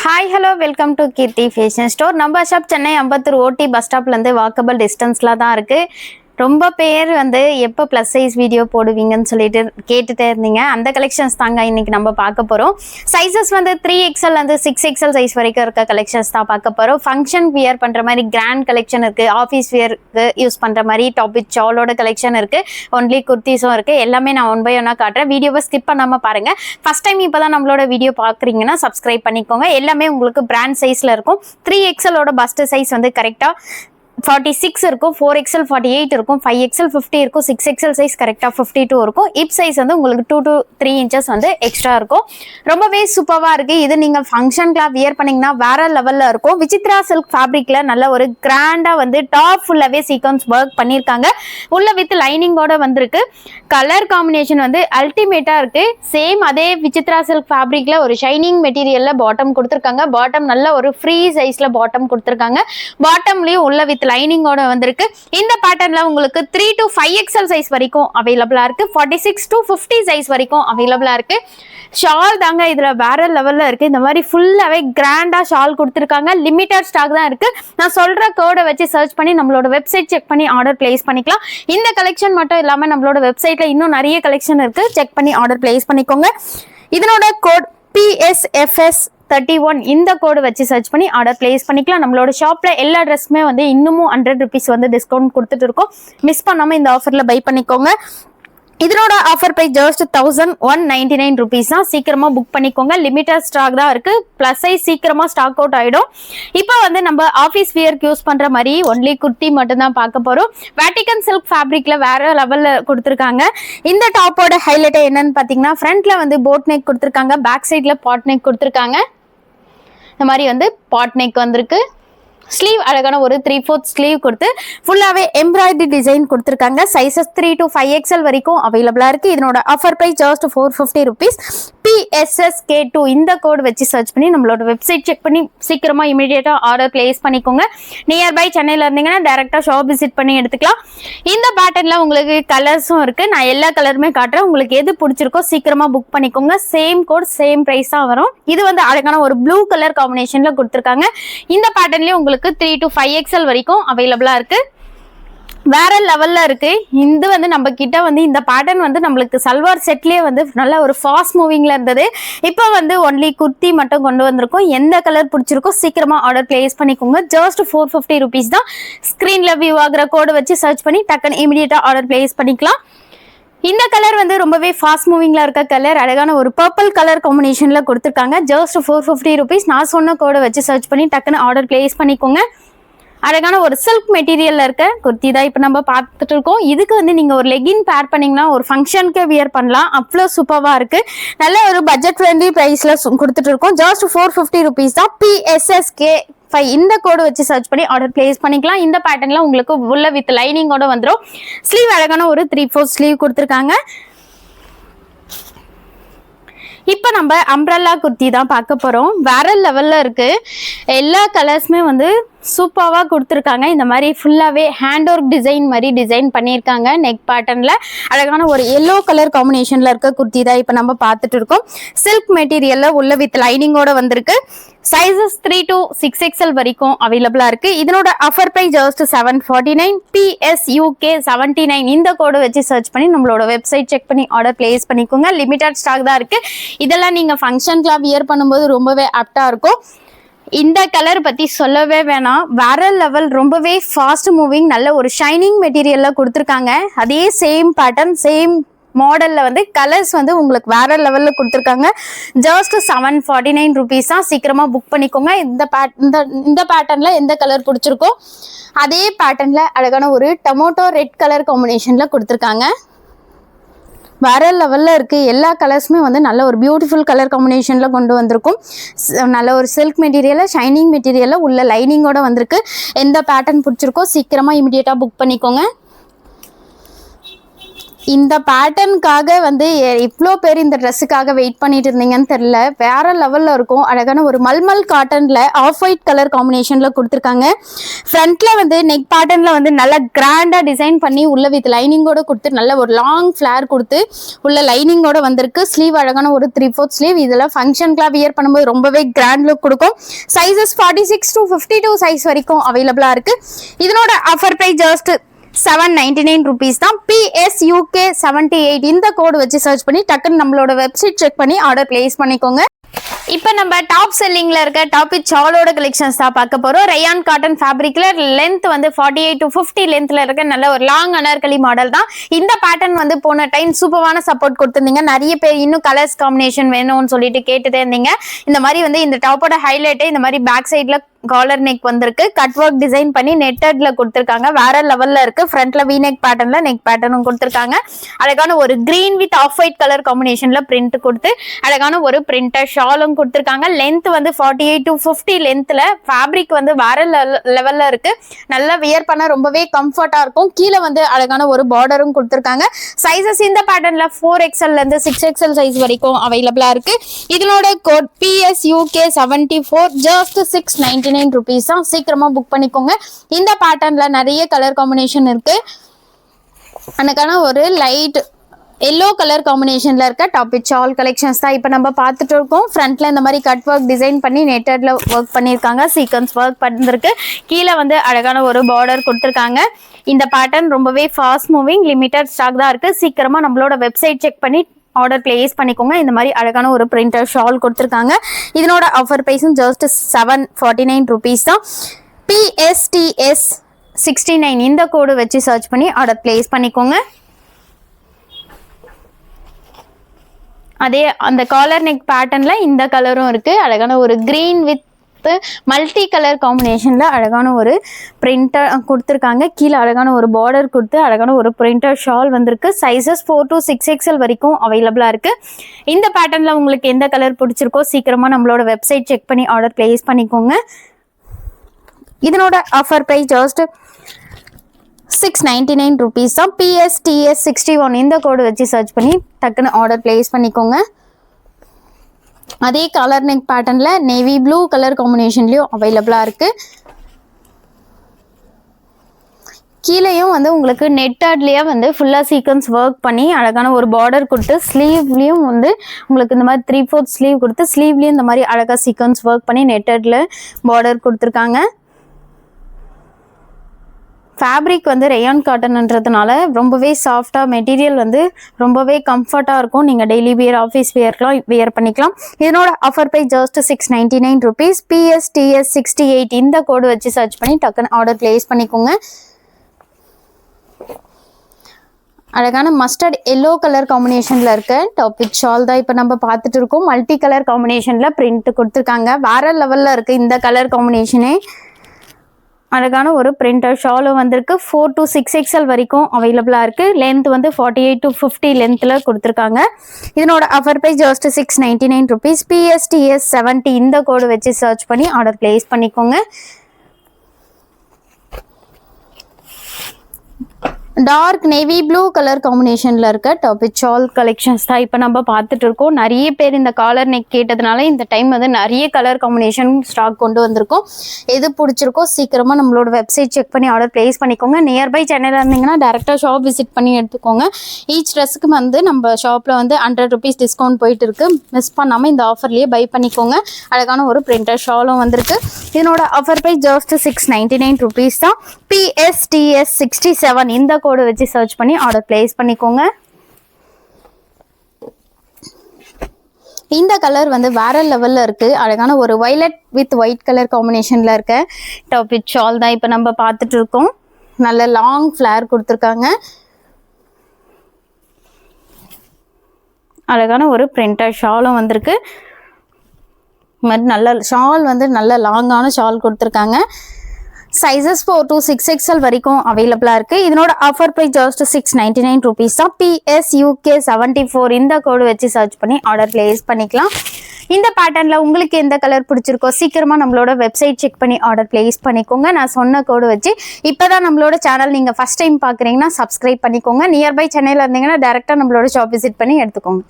Hi, hello, welcome to Kirti Fashion Store. நம்ம shop Chennai Ambattur ஓடி bus ஸ்டாப்லேருந்து walkable டிஸ்டன்ஸில் தான் இருக்குது. ரொம்ப பேர் வந்து எப்போ ப்ளஸ் சைஸ் வீடியோ போடுவீங்கன்னு சொல்லிட்டு கேட்டுகிட்டே இருந்தீங்க. அந்த கலெக்ஷன்ஸ் தாங்க இன்றைக்கி நம்ம பார்க்க போகிறோம். சைஸஸ் வந்து 3XL வந்து 6XL சைஸ் வரைக்கும் இருக்க கலெக்ஷன்ஸ் தான் பார்க்க போகிறோம். ஃபங்க்ஷன் வியர் பண்ணுற மாதிரி கிராண்ட் கலெக்ஷன் இருக்குது. ஆஃபீஸ் வியருக்கு யூஸ் பண்ணுற மாதிரி டாப் வித் ஷாலோட கலெக்ஷன் இருக்குது. ஒன்லி குர்த்திஸும் இருக்குது. எல்லாமே நான் ஒன் பை ஒன்னாக காட்டுறேன். வீடியோவை ஸ்கிப் பண்ணாமல் பாருங்கள். ஃபஸ்ட் டைம் இப்போ தான் நம்மளோட வீடியோ பார்க்குறீங்கன்னா சப்ஸ்கிரைப் பண்ணிக்கோங்க. எல்லாமே உங்களுக்கு பிராண்ட் சைஸில் இருக்கும். 3XLோட பஸ்ட் சைஸ் வந்து கரெக்டாக 46 இருக்கும், 4XL 48 இருக்கும், 5XL 50 இருக்கும், 6XL சைஸ் கரெக்டாக 52 இருக்கும். இப் சைஸ் வந்து உங்களுக்கு 2 to 3 இன்ச்சஸ் வந்து எக்ஸ்ட்ரா இருக்கும். ரொம்பவே சூப்பராக இருக்குது. இது நீங்கள் ஃபங்க்ஷன்லாம் வியர் பண்ணிங்கன்னா வேற லெவலில் இருக்கும். விசித்ரா சில்க் ஃபேப்ரிக்கில் நல்ல ஒரு கிராண்டாக வந்து டாப் ஃபுல்லாகவே சீக்வன்ஸ் ஒர்க் பண்ணியிருக்காங்க. உள்ள வித் லைனிங்கோட வந்திருக்கு. கலர் காம்பினேஷன் வந்து அல்டிமேட்டாக இருக்குது. சேம் அதே விசித்ரா சில்க் ஃபேப்ரிக்கில் ஒரு ஷைனிங் மெட்டீரியலில் பாட்டம் கொடுத்துருக்காங்க. பாட்டம் நல்ல ஒரு ஃப்ரீ சைஸில் பாட்டம் கொடுத்துருக்காங்க. பாட்டம்லேயும் உள்ள வித் லைனிங்கோட வந்திருக்கு. இந்த பேட்டர்ன்ல உங்களுக்கு 3 to 5XL சைஸ் வரைக்கும் அவைலபிளா இருக்கு. 46 to 50 சைஸ் வரைக்கும் அவைலபிளா இருக்கு. ஷால் தாங்க இதுல வேற லெவல்ல இருக்கு. இந்த மாதிரி ஃபுல்லாவே கிராண்டா ஷால் கொடுத்துருக்காங்க. லிமிட்டட் ஸ்டாக் தான் இருக்கு. நான் சொல்ற கோடை வச்சு சர்ச் பண்ணி நம்மளோட வெப்சைட் செக் பண்ணி ஆர்டர் பிளேஸ் பண்ணிக்கலாம். இந்த கலெக்ஷன் மட்டும் இல்லாம நம்மளோட வெப்சைட்ல இன்னும் நிறைய கலெக்ஷன் இருக்கு. செக் பண்ணி ஆர்டர் பிளேஸ் பண்ணிக்கோங்க. இதனோட கோட் PSFS 31 இந்த கோடு வச்சு சர்ச் பண்ணி ஆர்டர் பிளேஸ் பண்ணிக்கலாம். நம்மளோட ஷாப்ல எல்லா ட்ரெஸ்ஸுமே வந்து இன்னமும் 100 rupees வந்து டிஸ்கவுண்ட் கொடுத்துட்டு இருக்கோம். மிஸ் பண்ணாம இந்த ஆஃபர்ல பை பண்ணிக்கோங்க. இதனோட ஆஃபர் பிரைஸ் ஜஸ்ட் 1199 rupees தான். சீக்கிரமா புக் பண்ணிக்கோங்க. லிமிட்டட் ஸ்டாக் தான் இருக்கு. பிளஸ் சைஸ் சீக்கிரமா ஸ்டாக் அவுட் ஆயிடும். இப்போ வந்து நம்ம ஆஃபீஸ் வியர்க்கு யூஸ் பண்ற மாதிரி ஒன்லி குர்த்தி மட்டும் தான் பார்க்க போறோம். வேட்டிகன் சில்க் ஃபேப்ரிக்ல வேற லெவல்ல கொடுத்துருக்காங்க. இந்த டாப்போட ஹைலைட் என்னன்னு பாத்தீங்கன்னா ஃப்ரண்ட்ல வந்து போட் நெக் கொடுத்துருக்காங்க. பேக் சைட்ல பாட் நெக் கொடுத்துருக்காங்க. இந்த மாதிரி வந்து பாட் நெக் வந்திருக்கு. ஸ்லீவ் அழகான ஒரு 3/4 ஸ்லீவ் கொடுத்து ஃபுல்லாவே எம்ப்ராய்டரி டிசைன் கொடுத்துருக்காங்க. சைஸஸ் 3 to 5XL வரைக்கும் அவைலபிளா இருக்கு. இதனோட offer price just 450 rupees. PSSK2 இந்த கோட் வச்சு சர்ச் பண்ணி நம்மளோட வெப்சைட் செக் பண்ணி சீக்கிரமா இமீடியட்டா ஆர்டர் பிளேஸ் பண்ணிக்கோங்க. நியர்பை சென்னையில இருந்தீங்கன்னா டைரக்டா ஷாப் விசிட் பண்ணி எடுத்துக்கலாம். இந்த பேட்டர்ன்ல உங்களுக்கு கலர்ஸும் இருக்கு. நான் எல்லா கலருமே காட்டுறேன். உங்களுக்கு எது பிடிச்சிருக்கோ சீக்கிரமா புக் பண்ணிக்கோங்க. சேம் கோட் சேம் பிரைஸ் தான் வரும். இது வந்து அழகான ஒரு ப்ளூ கலர் காம்பினேஷன்ல கொடுத்துருக்காங்க. இந்த பேட்டர்ன்லயே உங்களுக்கு 3 to 5XL வரைக்கும் அவைலபிளா இருக்கு. வேற லெவல்ல இருக்கு. இது வந்து நம்ம கிட்ட வந்து இந்த பேட்டர்ன் வந்து நம்மளுக்கு சல்வார் செட்லயே வந்து நல்ல ஒரு ஃபாஸ்ட் மூவிங்ல இருந்தது. இப்போ வந்து ஒன்லி குர்த்தி மட்டும் கொண்டு வந்திருக்கோம். எந்த கலர் பிடிச்சிருக்கோ சீக்கிரமா ஆர்டர் பிளேஸ் பண்ணிக்கோங்க. ஜஸ்ட் 450 rupees தான். ஸ்கிரீன்ல வியூ ஆகிற கோடு வச்சு சர்ச் பண்ணி டக்குன்னு இமீடியட்டா ஆர்டர் பிளேஸ் பண்ணிக்கலாம். இந்த கலர் வந்து ரொம்பவே ஃபாஸ்ட் மூவிங்ல இருக்க கலர். அழகான ஒரு பர்பிள் கலர் காம்பினேஷன்ல கொடுத்துருக்காங்க. Just 450 rupees. நான் சொன்ன கோடை வச்சு சர்ச் பண்ணி டக்குன்னு ஆர்டர் பிளேஸ் பண்ணிக்கோங்க. அழகான ஒரு சில்க் மெட்டீரியல்ல இருக்க குர்த்தி தான் இப்போ நம்ம பார்த்துட்டு இருக்கோம். இதுக்கு வந்து நீங்க ஒரு லெகின் பேர் பண்ணீங்கன்னா ஒரு ஃபங்க்ஷனுக்கு வியர் பண்ணலாம். அவ்வளோ சூப்பராக இருக்கு. நல்ல ஒரு பட்ஜெட் ஃப்ரெண்ட்லி பிரைஸ்ல கொடுத்துட்டு இருக்கோம். ஜஸ்ட் 450 rupees தான். PSSK5 இந்த கோடு வச்சு சர்ச் பண்ணி ஆர்டர் பிளேஸ் பண்ணிக்கலாம். இந்த பேட்டர்ன்ல உங்களுக்கு உள்ள வித் லைனிங்கோட வந்துடும். ஸ்லீவ் அழகான ஒரு 3/4 ஸ்லீவ் கொடுத்துருக்காங்க. இப்போ நம்ம அம்ப்ரெல்லா குர்த்தி தான் பார்க்க போறோம். வேற லெவல்ல இருக்கு. எல்லா கலர்ஸுமே வந்து சூப்பராக கொடுத்துருக்காங்க. இந்த மாதிரி ஃபுல்லாகவே ஹேண்ட் ஒர்க் டிசைன் மாதிரி டிசைன் பண்ணியிருக்காங்க. நெக் பேட்டர்னில் அழகான ஒரு எல்லோ கலர் காம்பினேஷனில் இருக்க குர்த்தி தான் இப்போ நம்ம பார்த்துட்டு இருக்கோம். சில்க் மெட்டீரியலில் உள்ள வித் லைனிங்கோட வந்திருக்கு. சைஸஸ் 3 to 6XL வரைக்கும் அவைலபிளாக இருக்குது. இதனோட ஆஃபர் ப்ரைஸ் ஜஸ்ட் 749. PSUK 79 இந்த கோடு வச்சு சர்ச் பண்ணி நம்மளோட வெப்சைட் செக் பண்ணி ஆர்டர் பிளேஸ் பண்ணிக்கோங்க. லிமிட்டட் ஸ்டாக் தான் இருக்குது. இதெல்லாம் நீங்கள் ஃபங்க்ஷன்லாம் வியர் பண்ணும்போது ரொம்பவே ஆப்டாக இருக்கும். இந்த கலர் பத்தி சொல்லவே வேணாம். வேற லெவல். ரொம்பவே ஃபாஸ்ட் மூவிங். நல்ல ஒரு ஷைனிங் மெட்டீரியல்ல கொடுத்துருக்காங்க. அதே சேம் பேட்டர்ன் சேம் மாடல்ல வந்து கலர்ஸ் வந்து உங்களுக்கு வேற லெவல்ல கொடுத்துருக்காங்க. ஜஸ்ட் 749 rupees தான். சீக்கிரமா புக் பண்ணிக்கோங்க. இந்த பேட்டர்ன்ல எந்த கலர் பிடிச்சிருக்கோ அதே பேட்டர்ன்ல அழகான ஒரு டொமேட்டோ ரெட் கலர் காம்பினேஷன்ல கொடுத்துருக்காங்க. வேற லெவல்ல இருக்கு. எல்லா கலர்ஸுமே வந்து நல்ல ஒரு பியூட்டிஃபுல் கலர் காம்பினேஷன்ல கொண்டு வந்திருக்கும். நல்ல ஒரு சில்க் மெட்டீரியல்ல ஷைனிங் மெட்டீரியல்ல உள்ள லைனிங்கோட வந்திருக்கு. எந்த பேட்டர்ன் பிடிச்சிருக்கோ சீக்கிரமா இமிடியேட்டா புக் பண்ணிக்கோங்க. இந்த பேட்டர்னுக்காக வந்து இவ்வளோ பேர் இந்த ட்ரெஸ்ஸுக்காக வெயிட் பண்ணிட்டு இருந்தீங்கன்னு தெரியல. வேற லெவல்ல இருக்கும். அழகான ஒரு மல்மல் காட்டன்ல ஆஃப் ஒயிட் கலர் காம்பினேஷன்ல கொடுத்துருக்காங்க. ஃப்ரண்ட்ல வந்து நெக் பேட்டர்ன்ல வந்து நல்ல கிராண்டா டிசைன் பண்ணி உள்ள வித் லைனிங்கோட கொடுத்து நல்ல ஒரு லாங் ஃபிளேர் கொடுத்து உள்ள லைனிங்கோட வந்திருக்கு. ஸ்லீவ் அழகான ஒரு 3/4 ஸ்லீவ். இதெல்லாம் ஃபங்க்ஷனுக்குலாம் வியர் பண்ணும்போது ரொம்பவே கிராண்ட் லுக் கொடுக்கும். சைஸஸ் 46 to 52 சைஸ் வரைக்கும் அவைலபிளா இருக்கு. இதனோட ஆஃபர் பிரைஸ் ஜஸ்ட் 799 rupees தான். PSUK 78 இந்த கோடு வச்சு சர்ச் பண்ணி டக்குன்னு நம்மளோட வெப்சைட் செக் பண்ணி ஆர்டர் பிளேஸ் பண்ணிக்கோங்க. இப்போ நம்ம டாப் செல்லிங்ல இருக்க டாப் வித் ஷாலோட கலெக்ஷன்ஸ் தான் பார்க்க போறோம். ரயான் காட்டன் ஃபேப்ரிக்ல லென்த் வந்து 48 to 50 லென்த்ல இருக்க நல்ல ஒரு லாங் அனார்கலி மாடல் தான். இந்த பேட்டர்ன் வந்து போன டைம் சூப்பரான சப்போர்ட் கொடுத்திருந்தீங்க. நிறைய பேர் இன்னும் கலர்ஸ் காம்பினேஷன் வேணும்னு சொல்லிட்டு கேட்டுட்டே இருந்தீங்க. இந்த மாதிரி வந்து இந்த டாப்போட ஹைலைட்டே இந்த மாதிரி பேக் சைட்ல காலர் நெக் வந்திருக்கு. கட் ஒர்க் டிசைன் பண்ணி நெட்டட்ல கொடுத்துருக்காங்க. வேற லெவல்ல இருக்கு. ஃப்ரண்ட்ல வி நெக் பேட்டர்ன்ல நெக் பேட்டர்னும் கொடுத்துருக்காங்க. அழகான ஒரு green with off white colour காம்பினேஷன்ல பிரிண்ட் கொடுத்து அழகான ஒரு பிரிண்டர் ஷாலும் கொடுத்துருக்காங்க. லென்த் வந்து 48 to 50 லென்த்ல. ஃபேப்ரிக் வந்து வேற லெவல்ல இருக்கு. நல்லா வியர் பண்ண ரொம்பவே கம்ஃபர்ட்டா இருக்கும். கீழே வந்து அழகான ஒரு பார்டரும் கொடுத்துருக்காங்க. சைசஸ் இந்த பேட்டர்ன்ல 4XL ல இருந்து 6XL சைஸ் வரைக்கும் அவைலபிளா இருக்கு. இதனோட கோட் PSUK 74 ஜஸ்ட் 699 rupees தான். சீக்கிரமா புக் பண்ணிக்கோங்க. இந்த பேட்டர்ன்ல நிறைய கலர் காம்பினேஷன் இருக்கு. எனக்கான ஒரு லைட் எல்லோ கலர் காம்பினேஷன்ல இருக்க டாப் வித் ஷால் கலெக்ஷன்ஸ் தான் இப்போ நம்ம பார்த்துட்டு இருக்கோம். ஃப்ரண்ட்ல இந்த மாதிரி கட் ஒர்க் டிசைன் பண்ணி நெட்டட்ல ஒர்க் பண்ணியிருக்காங்க. சீக்வன்ஸ் ஒர்க் பண்ணிருக்கு. கீழே வந்து அழகான ஒரு பார்டர் கொடுத்துருக்காங்க. இந்த பேட்டர்ன் ரொம்பவே ஃபாஸ்ட் மூவிங், லிமிட்டட் ஸ்டாக் தான் இருக்கு. சீக்கிரமா நம்மளோட வெப்சைட் செக் பண்ணி ஆர்டர் பிளேஸ் பண்ணிக்கோங்க. இந்த மாதிரி அழகான ஒரு பிரிண்டர் ஷால் கொடுத்துருக்காங்க. இதனோட ஆஃபர் பிரைஸும் ஜஸ்ட் 749 rupees தான். PSTS 69 இந்த கோடு வச்சு சர்ச் பண்ணி ஆர்டர் பிளேஸ் பண்ணிக்கோங்க. அதே அந்த காலர் நெக் பேட்டர்ன்ல இந்த கலரும் இருக்கு. அழகான ஒரு கிரீன் வித் மல்டி கலர் காம்பினேஷன்ல அழகான ஒரு பிரிண்டர் கொடுத்துருக்காங்க. கீழே அழகான ஒரு பார்டர் கொடுத்து அழகான ஒரு பிரிண்டர் ஷால் வந்திருக்கு. சைசஸ் 4 to 6XL வரைக்கும் அவைலபிளா இருக்கு. இந்த பேட்டர்ன்ல உங்களுக்கு எந்த கலர் பிடிச்சிருக்கோ சீக்கிரமா நம்மளோட வெப்சைட் செக் பண்ணி ஆர்டர் பிளேஸ் பண்ணிக்கோங்க. இதனோட ஆஃபர் பிரைஸ் ஜஸ்ட் 699 rupees தான். PSTS 61 இந்த கோடு வச்சு சர்ச் பண்ணி டக்குன்னு ஆர்டர் பிளேஸ் பண்ணிக்கோங்க. அதே கலர் நெக் பேட்டர்ன்ல நேவி ப்ளூ கலர் காம்பினேஷன்லயும் அவைலபிளா இருக்கு. கீழேயும் வந்து உங்களுக்கு நெட்டட்லயே வந்து ஃபுல்லா சீக்வன்ஸ் ஒர்க் பண்ணி அழகான ஒரு பார்டர் கொடுத்து ஸ்லீவ்லயும் வந்து உங்களுக்கு இந்த மாதிரி 3/4 ஸ்லீவ் கொடுத்து ஸ்லீவ்லயும் இந்த மாதிரி அழகா சீக்வன்ஸ் ஒர்க் பண்ணி நெட்டட்ல பார்டர் கொடுத்துருக்காங்க. ஃபேப்ரிக் வந்து ரயான் காட்டன்ன்றதுனால ரொம்பவே சாஃப்டாக, மெட்டீரியல் வந்து ரொம்பவே கம்ஃபர்ட்டாக இருக்கும். நீங்கள் டெய்லி வியர், ஆஃபீஸ் வியர்க்கெலாம் வியர் பண்ணிக்கலாம். இதனோட offer price just 699 rupees. PSTS 68 இந்த கோடு வச்சு சர்ச் பண்ணி டக்குன்னு ஆர்டர் பிளேஸ் பண்ணிக்கோங்க. அழகான மஸ்டர்ட் எல்லோ கலர் காம்பினேஷன்ல இருக்க டாப் வித் ஷால் தான் இப்போ நம்ம பார்த்துட்டு இருக்கோம். மல்டி கலர் காம்பினேஷன்ல பிரிண்ட் கொடுத்துருக்காங்க. வேற லெவல்ல இருக்கு இந்த கலர் காம்பினேஷனே. அழகான ஒரு பிரிண்டர் ஷாலும் வந்திருக்கு. 4 to 6XL வரைக்கும் அவைலபிளா இருக்கு. லென்த் வந்து 48 to 50 லென்த்ல கொடுத்துருக்காங்க. இதனோட offer price just 699 rupees. PSTS 70 இந்த கோடு வச்சு சர்ச் பண்ணி ஆர்டர் பிளேஸ் பண்ணிக்கோங்க. டார்க் நேவி ப்ளூ கலர் காம்பினேஷன்ல இருக்க டாப் வித் ஷால் கலெக்ஷன்ஸ் தான் இப்போ நம்ம பார்த்துட்டு இருக்கோம். நிறைய பேர் இந்த காலர் நெக் கேட்டதுனால இந்த டைம் வந்து நிறைய கலர் காம்பினேஷன் ஸ்டாக் கொண்டு வந்திருக்கோம். எது பிடிச்சிருக்கோ சீக்கிரமா நம்மளோட வெப்சைட் செக் பண்ணி ஆர்டர் பிளேஸ் பண்ணிக்கோங்க. நியர்பை சென்னையில் இருந்தீங்கன்னா டேரெக்டாக ஷாப் விசிட் பண்ணி எடுத்துக்கோங்க. ஈச் ட்ரெஸ்ஸுக்கு வந்து நம்ம ஷாப்பில் வந்து 100 rupees டிஸ்கவுண்ட் போயிட்டு இருக்கு. மிஸ் பண்ணாமல் இந்த ஆஃபர்லேயே பை பண்ணிக்கோங்க. அழகான ஒரு பிரிண்டர் ஷாலும் வந்திருக்கு. இதனோட ஆஃபர் ப்ரைஸ் ஜஸ்ட் 699 rupees தான். PSTS 67 இந்த கோடு வச்சு சர்ச் பண்ணி ஆர்டர் பிளேஸ் பண்ணிக்கோங்க. இந்த கலர் வந்து வேற லெவல்ல இருக்கு. அழகான ஒரு வயலட் வித் ஒயிட் கலர் காம்பினேஷன்ல இருக்க டாப் வித் ஷால் தான் இப்போ நம்ம பார்த்துட்டு இருக்கோம். நல்ல லாங் ஃபிளேர் கொடுத்துருக்காங்க. அழகான ஒரு பிரிண்டர் ஷாலும் வந்திருக்கு. நல்ல ஷால் வந்து நல்ல லாங்கான ஷால் கொடுத்துருக்காங்க. சைஸஸ் 4 to 6XL வரைக்கும் அவைலபிளா இருக்கு. இதனோட ஆஃபர் பிரைஸ் ஜஸ்ட் 699 rupees தான். PSUK 74 இந்த கோடு வச்சு சர்ச் பண்ணி ஆர்டர் பிளேஸ் பண்ணிக்கலாம். இந்த பேட்டர்னில் உங்களுக்கு எந்த கலர் பிடிச்சிருக்கோ சீக்கிரமாக நம்மளோட வெப்சைட் செக் பண்ணி ஆர்டர் பிளேஸ் பண்ணிக்கோங்க. நான் சொன்ன கோடு வச்சு இப்போ தான் நம்மளோட சேனல் நீங்கள் ஃபஸ்ட் டைம் பார்க்குறீங்கன்னா சப்ஸ்கிரைப் பண்ணிக்கோங்க. நியர்பை சென்னையில் இருந்தீங்கன்னா டேரெக்டாக நம்மளோட ஷாப் விசிட் பண்ணி எடுத்துக்கோங்க.